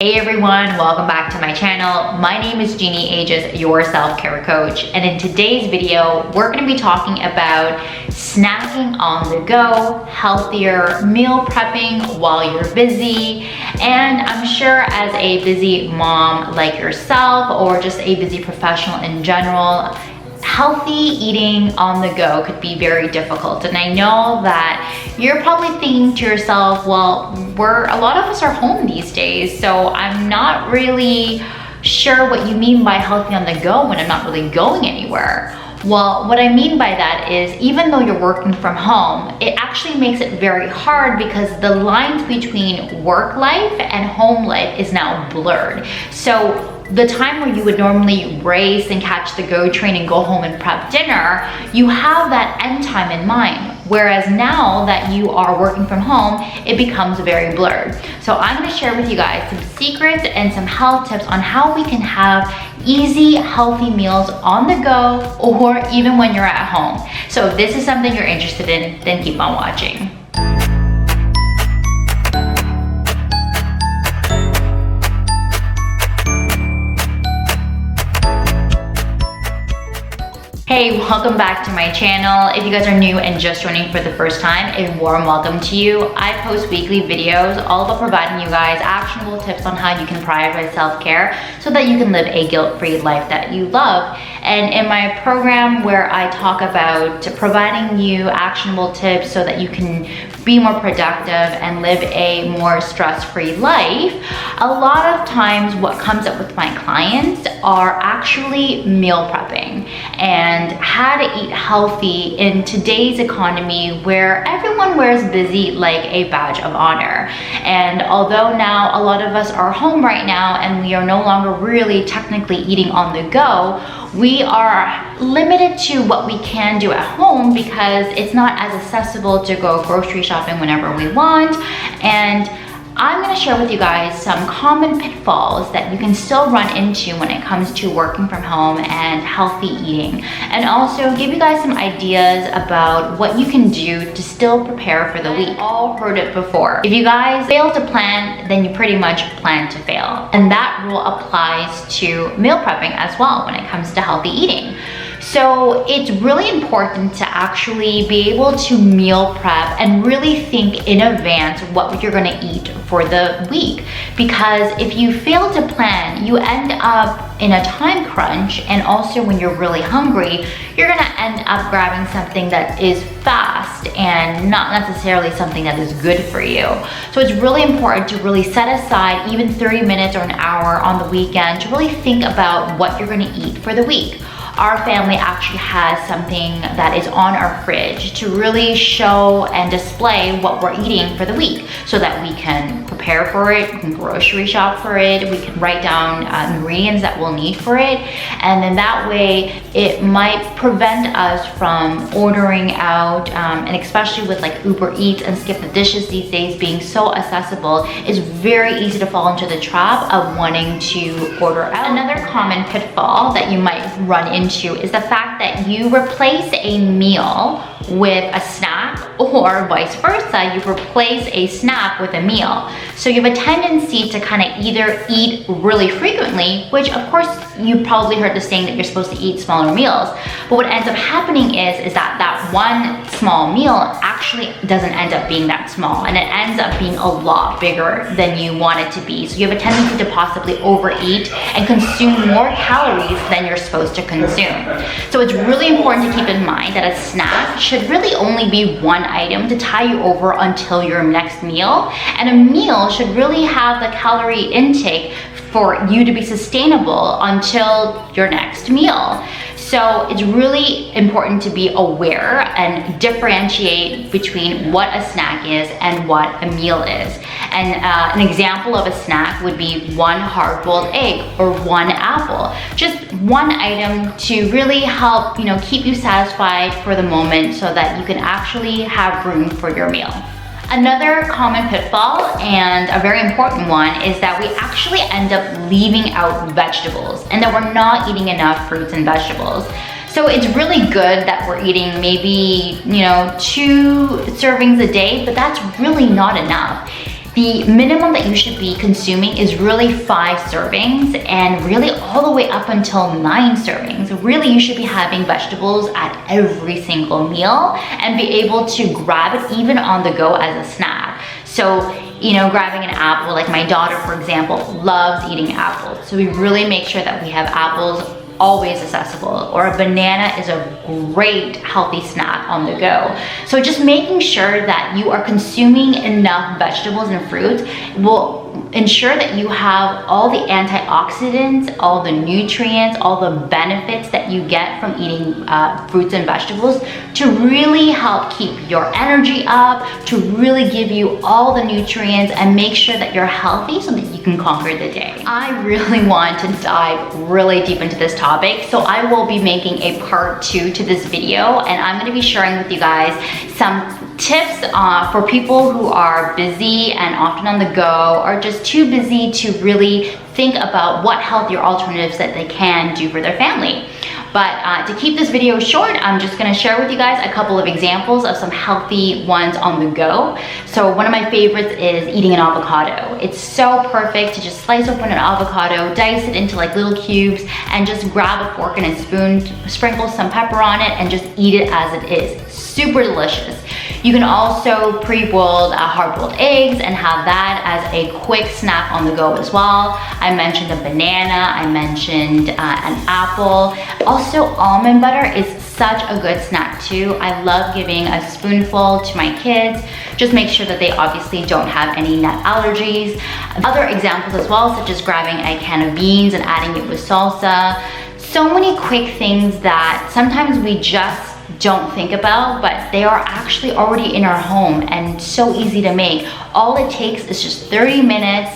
Hey everyone, welcome back to my channel. My name is Jeanne, Agius, your self-care coach. And in today's video, we're gonna be talking about snacking on the go, healthier meal prepping while you're busy. And I'm sure as a busy mom like yourself, or just a busy professional in general, healthy eating on the go could be very difficult. And I know that you're probably thinking to yourself, well, a lot of us are home these days, so I'm not really sure what you mean by healthy on the go when I'm not really going anywhere. Well, what I mean by that is even though you're working from home, it actually makes it very hard because the lines between work life and home life is now blurred. So the time where you would normally race and catch the GO train and go home and prep dinner, you have that end time in mind. Whereas now that you are working from home, it becomes very blurred. So I'm gonna share with you guys some secrets and some health tips on how we can have easy, healthy meals on the go or even when you're at home. So if this is something you're interested in, then keep on watching. Hey, welcome back to my channel. If you guys are new and just joining for the first time, a warm welcome to you. I post weekly videos all about providing you guys actionable tips on how you can prioritize self-care so that you can live a guilt-free life that you love. And in my program where I talk about providing you actionable tips so that you can be more productive and live a more stress-free life, a lot of times what comes up with my clients are actually meal prepping and how to eat healthy in today's economy where everyone wears busy like a badge of honor. And although now a lot of us are home right now and we are no longer really technically eating on the go, we are limited to what we can do at home because it's not as accessible to go grocery shopping whenever we want. And I'm gonna share with you guys some common pitfalls that you can still run into when it comes to working from home and healthy eating. And also give you guys some ideas about what you can do to still prepare for the week. I've all heard it before. If you guys fail to plan, then you pretty much plan to fail. And that rule applies to meal prepping as well when it comes to healthy eating. So it's really important to actually be able to meal prep and really think in advance what you're gonna eat for the week. Because if you fail to plan, you end up in a time crunch, and also when you're really hungry, you're gonna end up grabbing something that is fast and not necessarily something that is good for you. So it's really important to really set aside even 30 minutes or an hour on the weekend to really think about what you're gonna eat for the week. Our family actually has something that is on our fridge to really show and display what we're eating for the week so that we can prepare for it, we can grocery shop for it, we can write down ingredients that we'll need for it. And then that way it might prevent us from ordering out, and especially with like Uber Eats and Skip the Dishes these days being so accessible, it's very easy to fall into the trap of wanting to order out. Another common pitfall that you might run into is the fact that you replace a meal with a snack, or vice versa, you replace a snack with a meal. So you have a tendency to kind of either eat really frequently, which of course you probably heard the saying that you're supposed to eat smaller meals, but what ends up happening is that one small meal actually doesn't end up being that small, and it ends up being a lot bigger than you want it to be. So you have a tendency to possibly overeat and consume more calories than you're supposed to consume. So it's really important to keep in mind that a snack should really only be one item to tie you over until your next meal, and a meal should really have the calorie intake for you to be sustainable until your next meal. So it's really important to be aware and differentiate between what a snack is and what a meal is. And an example of a snack would be one hard-boiled egg or one apple. Just one item to really help, keep you satisfied for the moment so that you can actually have room for your meal. Another common pitfall, and a very important one, is that we actually end up leaving out vegetables and that we're not eating enough fruits and vegetables. So it's really good that we're eating maybe, 2 servings a day, but that's really not enough. the minimum that you should be consuming is really 5 servings, and really all the way up until 9 servings. Really, you should be having vegetables at every single meal and be able to grab it even on the go as a snack. So, you know, grabbing an apple, like my daughter, for example, loves eating apples. So we really make sure that we have apples always accessible, or a banana is a great healthy snack on the go. So just making sure that you are consuming enough vegetables and fruits will ensure that you have all the antioxidants, all the nutrients, all the benefits that you get from eating fruits and vegetables to really help keep your energy up, to really give you all the nutrients and make sure that you're healthy so that you can conquer the day. I really want to dive really deep into this topic, so I will be making a part 2 to this video, and I'm going to be sharing with you guys some tips for people who are busy and often on the go, or just too busy to really think about what healthier alternatives that they can do for their family. But to keep this video short, I'm just gonna share with you guys a couple of examples of some healthy ones on the go. So one of my favorites is eating an avocado. It's so perfect to just slice open an avocado, dice it into like little cubes, and just grab a fork and a spoon, sprinkle some pepper on it, and just eat it as it is. Super delicious. You can also pre-boil hard-boiled eggs and have that as a quick snack on the go as well. I mentioned a banana, I mentioned an apple. Also, almond butter is such a good snack too. I love giving a spoonful to my kids. Just make sure that they obviously don't have any nut allergies. Other examples as well, such as grabbing a can of beans and adding it with salsa. So many quick things that sometimes we just don't think about, but they are actually already in our home and so easy to make. All it takes is just 30 minutes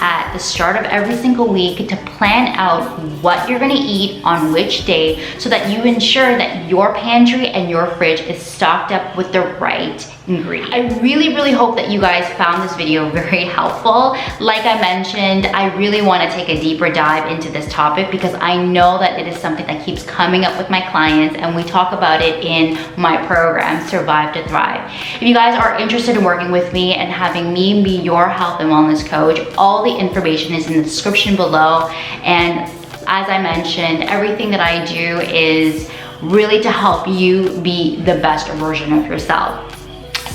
at the start of every single week to plan out what you're gonna eat on which day, so that you ensure that your pantry and your fridge is stocked up with the right ingredients. I really hope that you guys found this video very helpful. Like I mentioned, I really want to take a deeper dive into this topic because I know that it is something that keeps coming up with my clients, and we talk about it in my program, Survive to Thrive. If you guys are interested in working with me and having me be your health and wellness coach, all the information is in the description below. And as I mentioned, everything that I do is really to help you be the best version of yourself.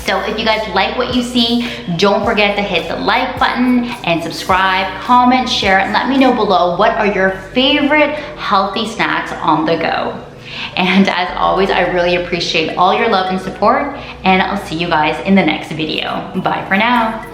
So if you guys like what you see, don't forget to hit the like button and subscribe, comment, share, and let me know below what are your favorite healthy snacks on the go. And as always, I really appreciate all your love and support, and I'll see you guys in the next video. Bye for now.